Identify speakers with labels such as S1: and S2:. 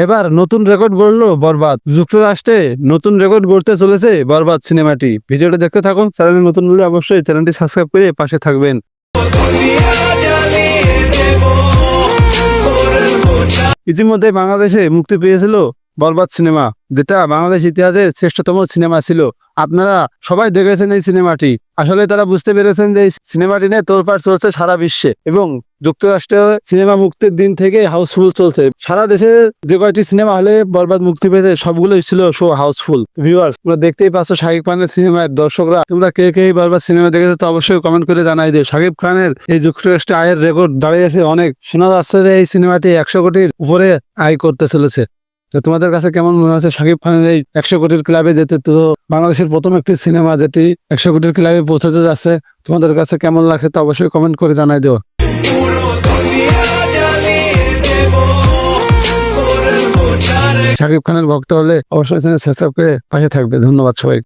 S1: এবার নতুন রেকর্ড গড়লো বরবাদ। যুক্তরাষ্ট্রে নতুন রেকর্ড গড়তে চলেছে বরবাদ সিনেমাটি। ভিডিওটা দেখতে থাকুন। চ্যানেলে নতুন হলে অবশ্যই চ্যানেলটি সাবস্ক্রাইব করে পাশে থাকবেন। ইতিমধ্যে বাংলাদেশে মুক্তি পেয়েছিল বরবাদ সিনেমা, যেটা বাংলাদেশ ইতিহাসের শ্রেষ্ঠতম সিনেমা ছিল। আপনারা সবাই দেখেছেন এই সিনেমাটি। আসলে তারা বুঝতে পেরেছেন যে এই সিনেমাটি নিয়ে তোলপাড় চলছে সারা বিশ্বে, এবং যুক্তরাষ্ট্রে সিনেমা মুক্তির দিন থেকে হাউসফুল চলছে। সারা দেশে যে কয়টি সিনেমা হলে বরবাদ মুক্তি পেয়েছে সবগুলোই ছিল শো হাউসফুল। ভিউয়ার্স, তোমরা দেখতেই পাচ্ছ শাকিব খানের সিনেমার দর্শকরা, তোমরা কে কে বরবাদ সিনেমা দেখেছো তো অবশ্যই কমেন্ট করে জানাই দিও। শাকিব খানের এই যুক্তরাষ্ট্রে আয়ের রেকর্ড দাঁড়িয়েছে অনেক। শোনা যাচ্ছে যে এই সিনেমাটি 100 কোটির উপরে আয় করতে চলেছে। তো তোমাদের কাছে কেমন মনে হচ্ছে শাকিব খানের এই 100 কোটির ক্লাবে যেতে? তো বাংলাদেশের প্রথম একটি সিনেমা যেটি 100 কোটির ক্লাবে পৌঁছাতে যাচ্ছে, তোমাদের কাছে কেমন লাগছে তা অবশ্যই কমেন্ট করে জানাই দিও। শাকিব খানের ভক্ত হলে অবশ্যই চ্যানেল সাবস্ক্রাইব করে পাশে থাকবে। ধন্যবাদ সবাই।